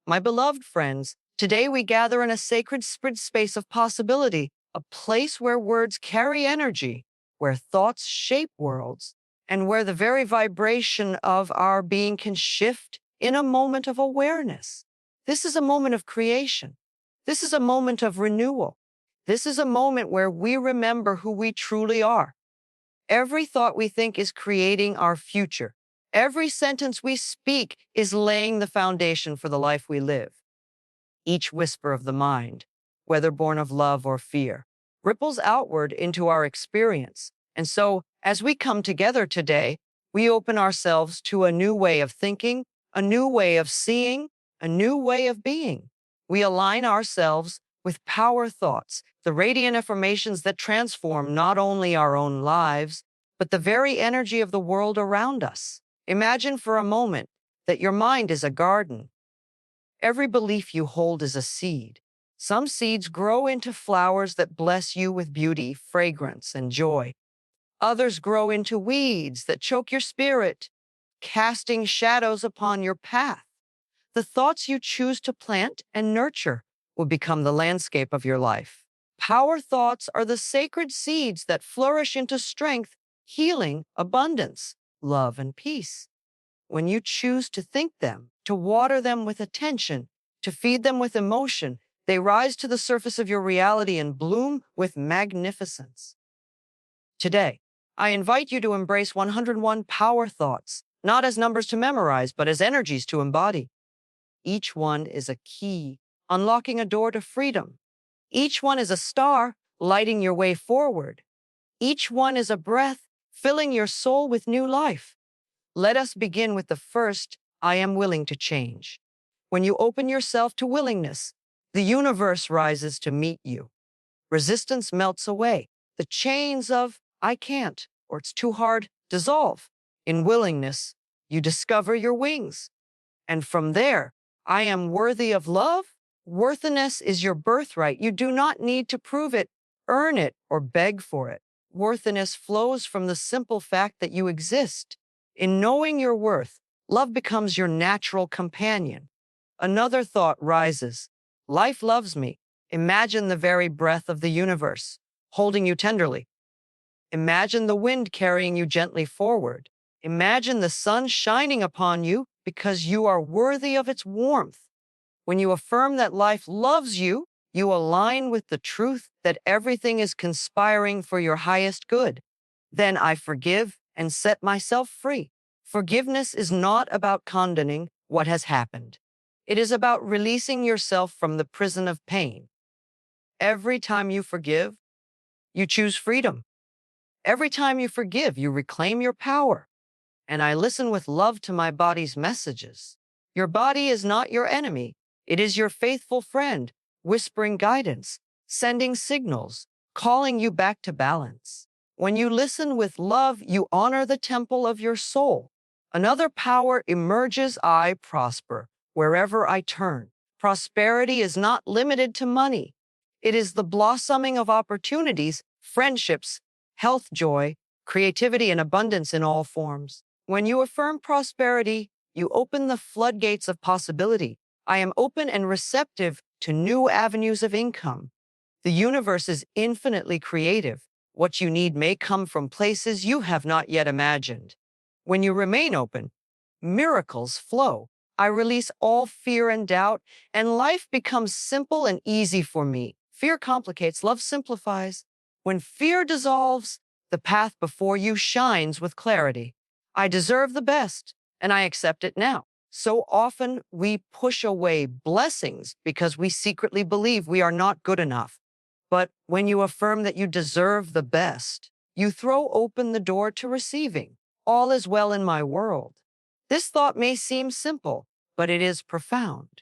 My beloved friends, today we gather in a sacred space of possibility, a place where words carry energy, where thoughts shape worlds, and where the very vibration of our being can shift in a moment of awareness. This is a moment of creation. This is a moment of renewal. This is a moment where we remember who we truly are. Every thought we think is creating our future. Every sentence we speak is laying the foundation for the life we live. Each whisper of the mind, whether born of love or fear, ripples outward into our experience. And so, as we come together today, we open ourselves to a new way of thinking, a new way of seeing, a new way of being. We align ourselves with power thoughts, the radiant affirmations that transform not only our own lives, but the very energy of the world around us. Imagine for a moment that your mind is a garden. Every belief you hold is a seed. Some seeds grow into flowers that bless you with beauty, fragrance, and joy. Others grow into weeds that choke your spirit, casting shadows upon your path. The thoughts you choose to plant and nurture will become the landscape of your life. Power thoughts are the sacred seeds that flourish into strength, healing, abundance, love, and peace. When you choose to think them, to water them with attention, to feed them with emotion, they rise to the surface of your reality and bloom with magnificence. Today, I invite you to embrace 101 power thoughts, not as numbers to memorize, but as energies to embody. Each one is a key, unlocking a door to freedom. Each one is a star, lighting your way forward. Each one is a breath, filling your soul with new life. Let us begin with the first, I am willing to change. When you open yourself to willingness, the universe rises to meet you. Resistance melts away. The chains of I can't or it's too hard dissolve. In willingness, you discover your wings. And from there, I am worthy of love. Worthiness is your birthright. You do not need to prove it, earn it, or beg for it. Worthiness flows from the simple fact that you exist. In knowing your worth, love becomes your natural companion. Another thought rises. Life loves me. Imagine the very breath of the universe, holding you tenderly. Imagine the wind carrying you gently forward. Imagine the sun shining upon you because you are worthy of its warmth. When you affirm that life loves you, you align with the truth that everything is conspiring for your highest good. Then I forgive and set myself free. Forgiveness is not about condoning what has happened. It is about releasing yourself from the prison of pain. Every time you forgive, you choose freedom. Every time you forgive, you reclaim your power. And I listen with love to my body's messages. Your body is not your enemy. It is your faithful friend, whispering guidance, sending signals, calling you back to balance. When you listen with love, you honor the temple of your soul. Another power emerges. I prosper wherever I turn. Prosperity is not limited to money. It is the blossoming of opportunities, friendships, health, joy, creativity, and abundance in all forms. When you affirm prosperity, you open the floodgates of possibility. I am open and receptive to new avenues of income. The universe is infinitely creative. What you need may come from places you have not yet imagined. When you remain open, miracles flow. I release all fear and doubt, and life becomes simple and easy for me. Fear complicates, love simplifies. When fear dissolves, the path before you shines with clarity. I deserve the best, and I accept it now. So often we push away blessings because we secretly believe we are not good enough. But when you affirm that you deserve the best, you throw open the door to receiving. All is well in my world. This thought may seem simple, but it is profound.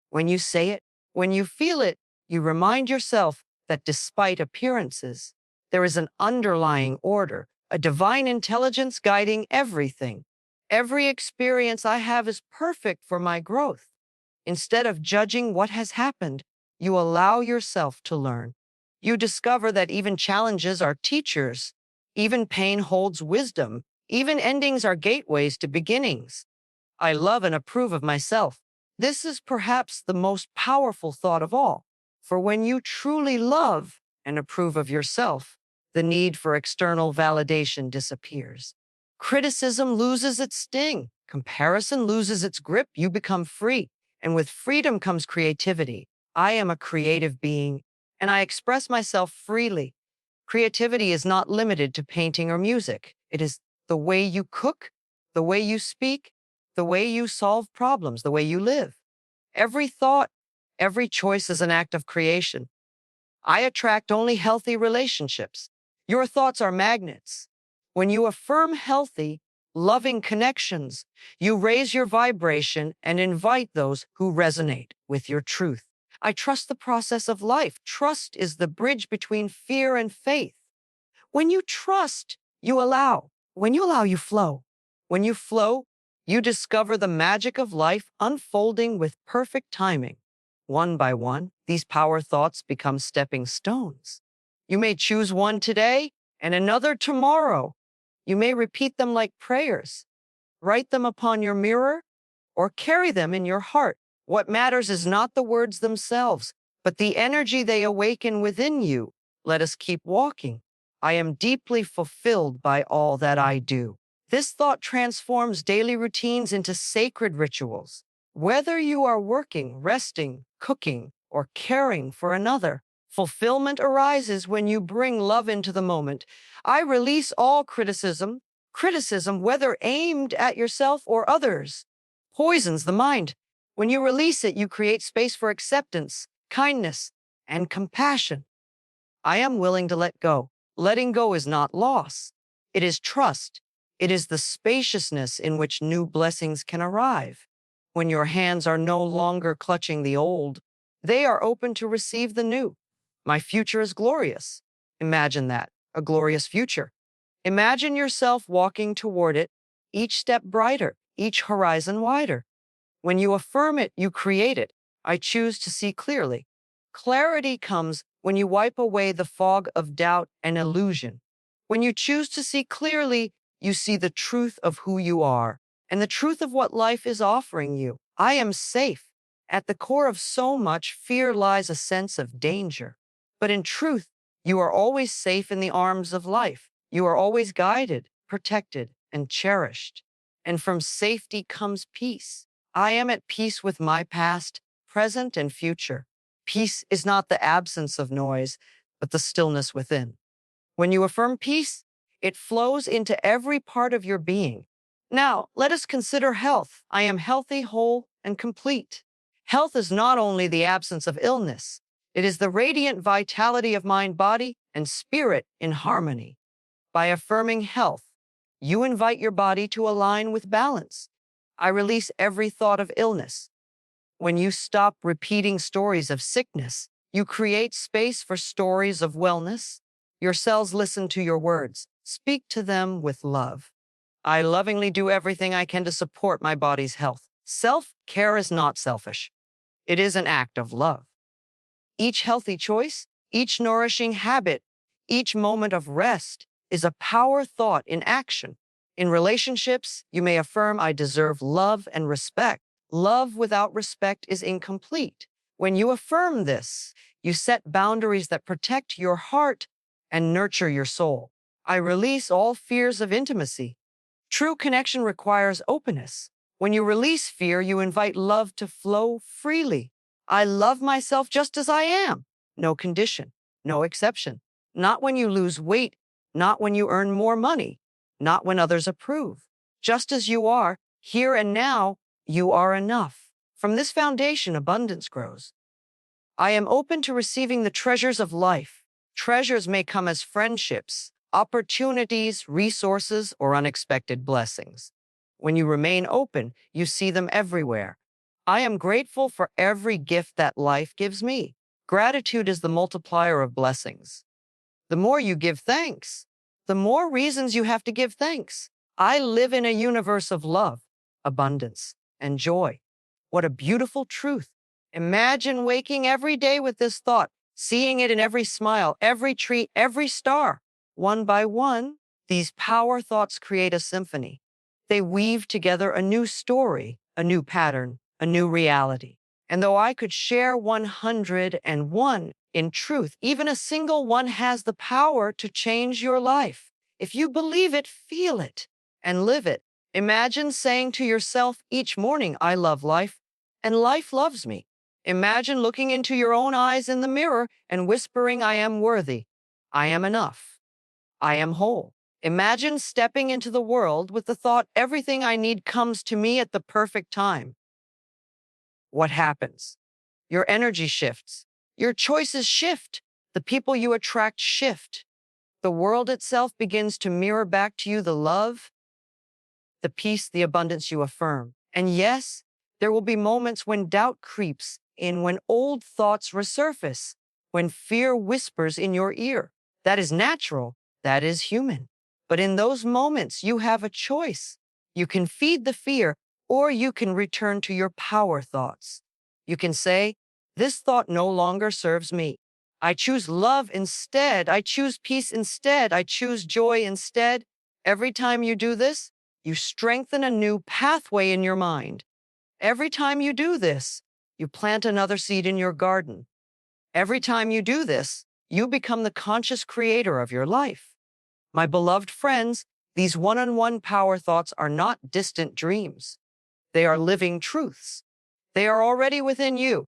When you say it, when you feel it, you remind yourself that despite appearances, there is an underlying order, a divine intelligence guiding everything. Every experience I have is perfect for my growth. Instead of judging what has happened, you allow yourself to learn. You discover that even challenges are teachers, even pain holds wisdom, even endings are gateways to beginnings. I love and approve of myself. This is perhaps the most powerful thought of all. For when you truly love and approve of yourself, the need for external validation disappears. Criticism loses its sting. Comparison loses its grip. You become free. And with freedom comes creativity. I am a creative being, and I express myself freely. Creativity is not limited to painting or music. It is the way you cook, the way you speak, the way you solve problems, the way you live. Every thought, every choice is an act of creation. I attract only healthy relationships. Your thoughts are magnets. When you affirm healthy, loving connections, you raise your vibration and invite those who resonate with your truth. I trust the process of life. Trust is the bridge between fear and faith. When you trust, you allow. When you allow, you flow. When you flow, you discover the magic of life unfolding with perfect timing. One by one, these power thoughts become stepping stones. You may choose one today and another tomorrow. You may repeat them like prayers, write them upon your mirror, or carry them in your heart. What matters is not the words themselves, but the energy they awaken within you. Let us keep walking. I am deeply fulfilled by all that I do. This thought transforms daily routines into sacred rituals. Whether you are working, resting, cooking, or caring for another, fulfillment arises when you bring love into the moment. I release all criticism, whether aimed at yourself or others, poisons the mind. When you release it, you create space for acceptance, kindness, and compassion. I am willing to let go. Letting go is not loss. It is trust. It is the spaciousness in which new blessings can arrive. When your hands are no longer clutching the old, they are open to receive the new. My future is glorious. Imagine that, a glorious future. Imagine yourself walking toward it, each step brighter, each horizon wider. When you affirm it, you create it. I choose to see clearly. Clarity comes when you wipe away the fog of doubt and illusion. When you choose to see clearly, you see the truth of who you are and the truth of what life is offering you. I am safe. At the core of so much fear lies a sense of danger. But in truth, you are always safe in the arms of life. You are always guided, protected, and cherished. And from safety comes peace. I am at peace with my past, present, and future. Peace is not the absence of noise, but the stillness within. When you affirm peace, it flows into every part of your being. Now, let us consider health. I am healthy, whole, and complete. Health is not only the absence of illness, it is the radiant vitality of mind, body, and spirit in harmony. By affirming health, you invite your body to align with balance. I release every thought of illness. When you stop repeating stories of sickness, you create space for stories of wellness. Your cells listen to your words. Speak to them with love. I lovingly do everything I can to support my body's health. Self-care is not selfish. It is an act of love. Each healthy choice, each nourishing habit, each moment of rest is a power thought in action. In relationships, you may affirm, I deserve love and respect. Love without respect is incomplete. When you affirm this, you set boundaries that protect your heart and nurture your soul. I release all fears of intimacy. True connection requires openness. When you release fear, you invite love to flow freely. I love myself just as I am. No condition, no exception. Not when you lose weight, not when you earn more money, not when others approve. Just as you are, here and now, you are enough. From this foundation, abundance grows. I am open to receiving the treasures of life. Treasures may come as friendships, opportunities, resources, or unexpected blessings. When you remain open, you see them everywhere. I am grateful for every gift that life gives me. Gratitude is the multiplier of blessings. The more you give thanks, the more reasons you have to give thanks. I live in a universe of love, abundance, and joy. What a beautiful truth. Imagine waking every day with this thought, seeing it in every smile, every tree, every star. One by one, these power thoughts create a symphony. They weave together a new story, a new pattern, a new reality. And though I could share 101 in truth, even a single one has the power to change your life. If you believe it, feel it and live it. Imagine saying to yourself each morning, I love life and life loves me. Imagine looking into your own eyes in the mirror and whispering, I am worthy. I am enough. I am whole. Imagine stepping into the world with the thought, everything I need comes to me at the perfect time. What happens? Your energy shifts. Your choices shift. The people you attract shift. The world itself begins to mirror back to you the love, the peace, the abundance you affirm. And yes, there will be moments when doubt creeps in, when old thoughts resurface, when fear whispers in your ear. That is natural. That is human. But in those moments, you have a choice. You can feed the fear, or you can return to your power thoughts. You can say, this thought no longer serves me. I choose love instead. I choose peace instead. I choose joy instead. Every time you do this, you strengthen a new pathway in your mind. Every time you do this, you plant another seed in your garden. Every time you do this, you become the conscious creator of your life. My beloved friends, these one-on-one power thoughts are not distant dreams. They are living truths. They are already within you.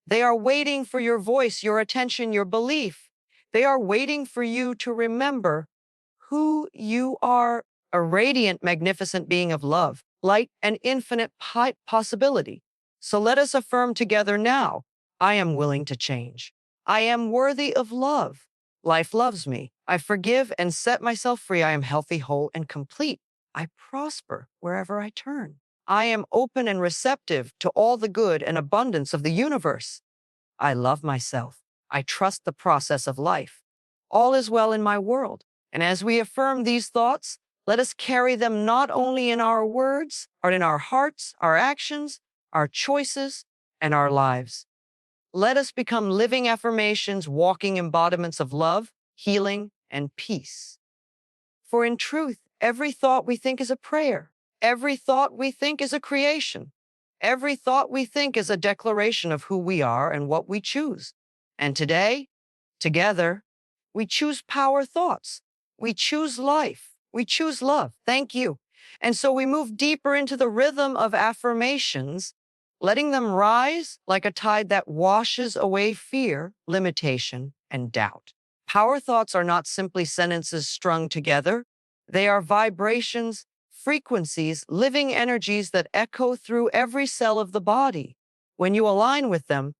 They are waiting for your voice, your attention, your belief. They are waiting for you to remember who you are, a radiant, magnificent being of love, light, and infinite possibility. So let us affirm together now, I am willing to change. I am worthy of love. Life loves me. I forgive and set myself free. I am healthy, whole, and complete. I prosper wherever I turn. I am open and receptive to all the good and abundance of the universe. I love myself. I trust the process of life. All is well in my world. And as we affirm these thoughts, let us carry them not only in our words, but in our hearts, our actions, our choices, and our lives. Let us become living affirmations, walking embodiments of love, healing, and peace. For in truth, every thought we think is a prayer. Every thought we think is a creation. Every thought we think is a declaration of who we are and what we choose. And today, together, we choose power thoughts. We choose life. We choose love. Thank you. And so we move deeper into the rhythm of affirmations, letting them rise like a tide that washes away fear, limitation, and doubt. Power thoughts are not simply sentences strung together. They are vibrations, frequencies, living energies that echo through every cell of the body. When you align with them,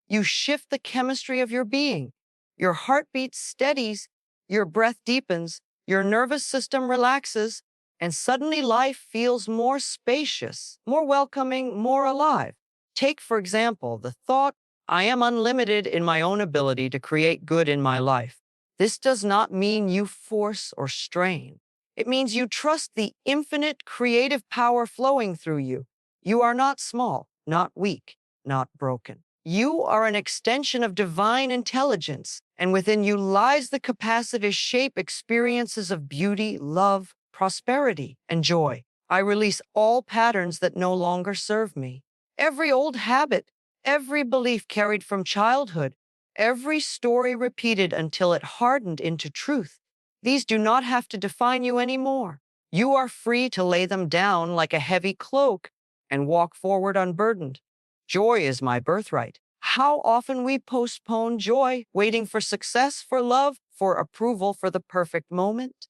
you shift the chemistry of your being. Your heartbeat steadies, your breath deepens, your nervous system relaxes, and suddenly life feels more spacious, more welcoming, more alive. Take, for example, the thought, I am unlimited in my own ability to create good in my life. This does not mean you force or strain. It means you trust the infinite creative power flowing through you. You are not small, not weak, not broken. You are an extension of divine intelligence, and within you lies the capacity to shape experiences of beauty, love, prosperity, and joy. I release all patterns that no longer serve me. Every old habit, every belief carried from childhood, every story repeated until it hardened into truth. These do not have to define you anymore. You are free to lay them down like a heavy cloak and walk forward unburdened. Joy is my birthright. How often we postpone joy, waiting for success, for love, for approval, for the perfect moment.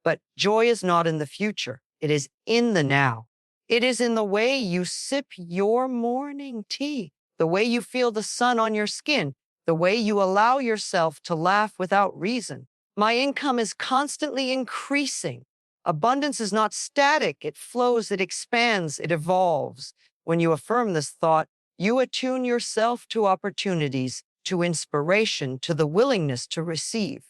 But joy is not in the future. It is in the now. It is in the way you sip your morning tea, the way you feel the sun on your skin, the way you allow yourself to laugh without reason. My income is constantly increasing. Abundance is not static. It flows, it expands, it evolves. When you affirm this thought, you attune yourself to opportunities, to inspiration, to the willingness to receive.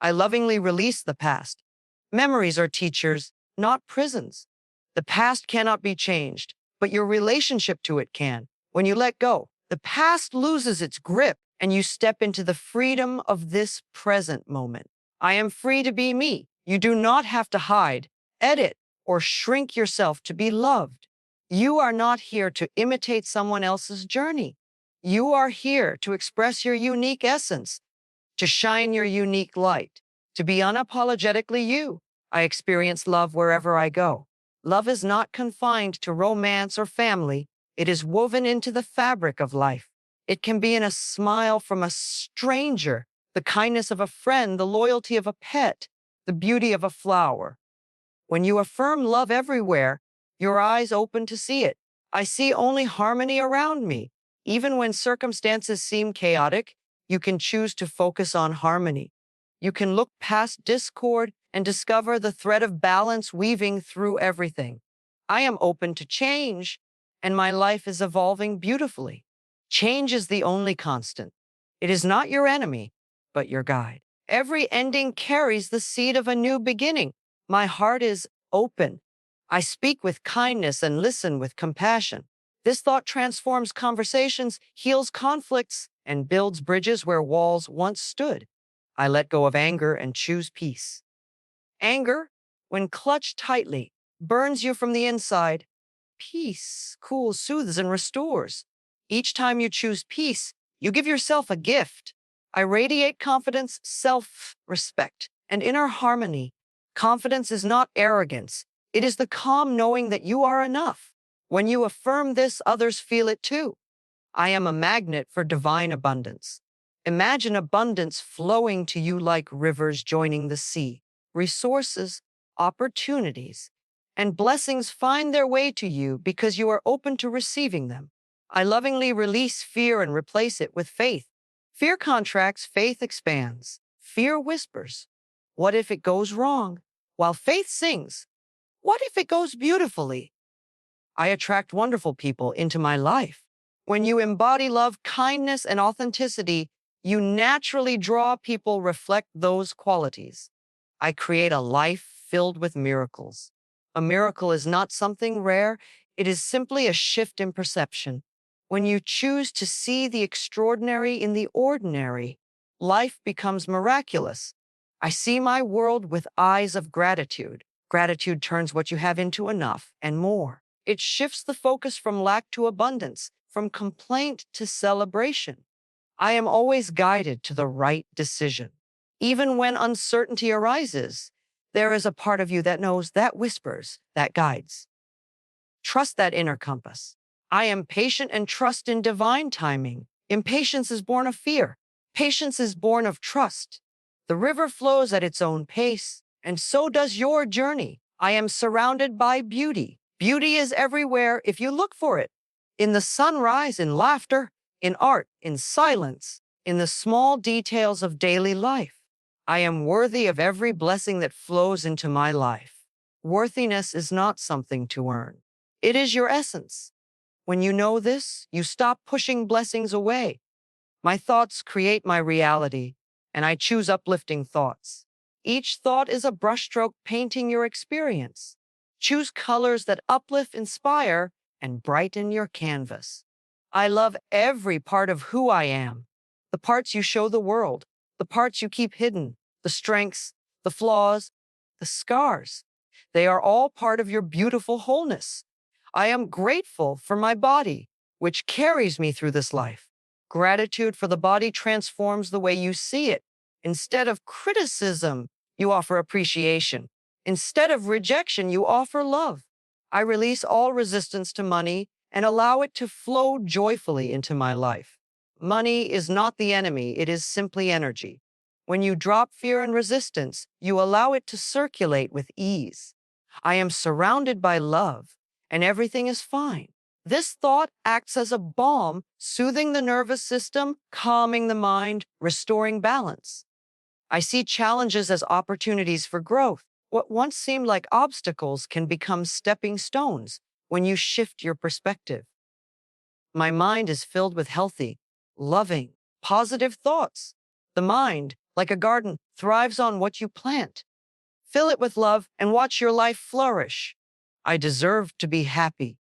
I lovingly release the past. Memories are teachers, not prisons. The past cannot be changed, but your relationship to it can. When you let go, the past loses its grip and you step into the freedom of this present moment. I am free to be me. You do not have to hide, edit, or shrink yourself to be loved. You are not here to imitate someone else's journey. You are here to express your unique essence, to shine your unique light, to be unapologetically you. I experience love wherever I go. Love is not confined to romance or family. It is woven into the fabric of life. It can be in a smile from a stranger, the kindness of a friend, the loyalty of a pet, the beauty of a flower. When you affirm love everywhere, your eyes open to see it. I see only harmony around me. Even when circumstances seem chaotic, you can choose to focus on harmony. You can look past discord and discover the thread of balance weaving through everything. I am open to change, and my life is evolving beautifully. Change is the only constant. It is not your enemy, but your guide. Every ending carries the seed of a new beginning. My heart is open. I speak with kindness and listen with compassion. This thought transforms conversations, heals conflicts, and builds bridges where walls once stood. I let go of anger and choose peace. Anger, when clutched tightly, burns you from the inside. Peace cools, soothes, and restores. Each time you choose peace, you give yourself a gift. I radiate confidence, self respect, and inner harmony. Confidence is not arrogance, it is the calm knowing that you are enough. When you affirm this, others feel it too. I am a magnet for divine abundance. Imagine abundance flowing to you like rivers joining the sea. Resources, opportunities, and blessings find their way to you because you are open to receiving them. I lovingly release fear and replace it with faith. Fear contracts, faith expands. Fear whispers, "What if it goes wrong?" While faith sings, "What if it goes beautifully?" I attract wonderful people into my life. When you embody love, kindness, and authenticity, you naturally draw people reflect those qualities. I create a life filled with miracles. A miracle is not something rare, it is simply a shift in perception. When you choose to see the extraordinary in the ordinary, life becomes miraculous. I see my world with eyes of gratitude. Gratitude turns what you have into enough and more. It shifts the focus from lack to abundance, from complaint to celebration. I am always guided to the right decision. Even when uncertainty arises, there is a part of you that knows, that whispers, that guides. Trust that inner compass. I am patient and trust in divine timing. Impatience is born of fear. Patience is born of trust. The river flows at its own pace, and so does your journey. I am surrounded by beauty. Beauty is everywhere if you look for it. In the sunrise, in laughter, in art, in silence, in the small details of daily life. I am worthy of every blessing that flows into my life. Worthiness is not something to earn. It is your essence. When you know this, you stop pushing blessings away. My thoughts create my reality, and I choose uplifting thoughts. Each thought is a brushstroke painting your experience. Choose colors that uplift, inspire, and brighten your canvas. I love every part of who I am. The parts you show the world, the parts you keep hidden, the strengths, the flaws, the scars. They are all part of your beautiful wholeness. I am grateful for my body, which carries me through this life. Gratitude for the body transforms the way you see it. Instead of criticism, you offer appreciation. Instead of rejection, you offer love. I release all resistance to money and allow it to flow joyfully into my life. Money is not the enemy, it is simply energy. When you drop fear and resistance, you allow it to circulate with ease. I am surrounded by love, and everything is fine. This thought acts as a balm, soothing the nervous system, calming the mind, restoring balance. I see challenges as opportunities for growth. What once seemed like obstacles can become stepping stones when you shift your perspective. My mind is filled with healthy, loving, positive thoughts. The mind, like a garden, thrives on what you plant. Fill it with love and watch your life flourish. I deserve to be happy.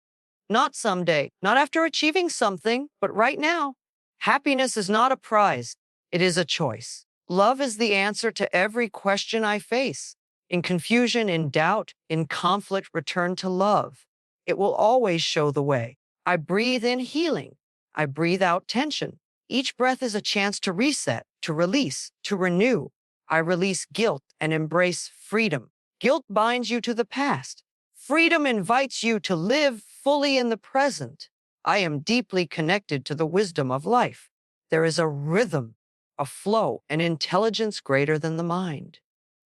Not someday, not after achieving something, but right now. Happiness is not a prize, it is a choice. Love is the answer to every question I face. In confusion, in doubt, in conflict, return to love. It will always show the way. I breathe in healing. I breathe out tension. Each breath is a chance to reset, to release, to renew. I release guilt and embrace freedom. Guilt binds you to the past. Freedom invites you to live fully in the present. I am deeply connected to the wisdom of life. There is a rhythm, a flow, an intelligence greater than the mind.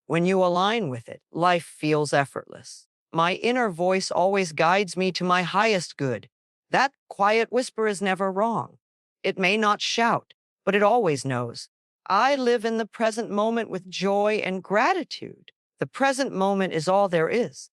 When you align with it, life feels effortless. My inner voice always guides me to my highest good. That quiet whisper is never wrong. It may not shout, but it always knows. I live in the present moment with joy and gratitude. The present moment is all there is.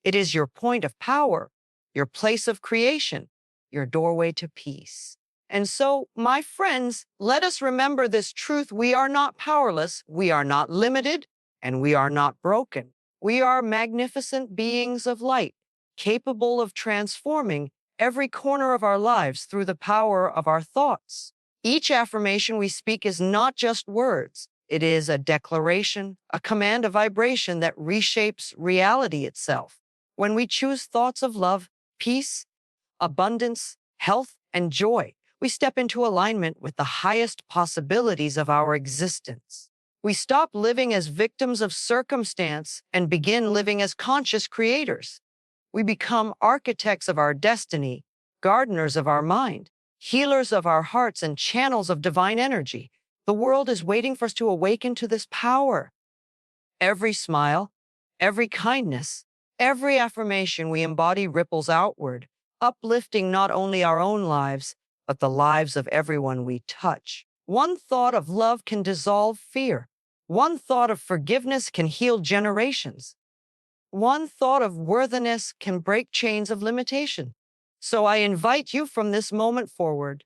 It is your point of power, your place of creation, your doorway to peace. And so, my friends, let us remember this truth. We are not powerless, we are not limited, and we are not broken. We are magnificent beings of light, capable of transforming every corner of our lives through the power of our thoughts. Each affirmation we speak is not just words. It is a declaration, a command, a vibration that reshapes reality itself. When we choose thoughts of love, peace, abundance, health, and joy, we step into alignment with the highest possibilities of our existence. We stop living as victims of circumstance and begin living as conscious creators. We become architects of our destiny, gardeners of our mind, healers of our hearts, and channels of divine energy. The world is waiting for us to awaken to this power. Every smile, every kindness, every affirmation we embody ripples outward, uplifting not only our own lives, but the lives of everyone we touch. One thought of love can dissolve fear. One thought of forgiveness can heal generations. One thought of worthiness can break chains of limitation. So I invite you from this moment forward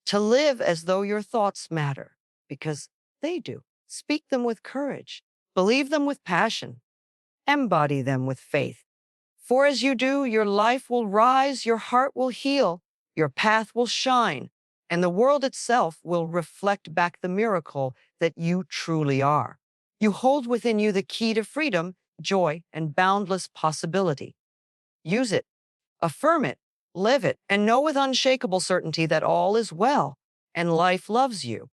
to live as though your thoughts matter, because they do. Speak them with courage. Believe them with passion. Embody them with faith. For as you do, your life will rise, your heart will heal, your path will shine, and the world itself will reflect back the miracle that you truly are. You hold within you the key to freedom, joy, and boundless possibility. Use it, affirm it, live it, and know with unshakable certainty that all is well and life loves you.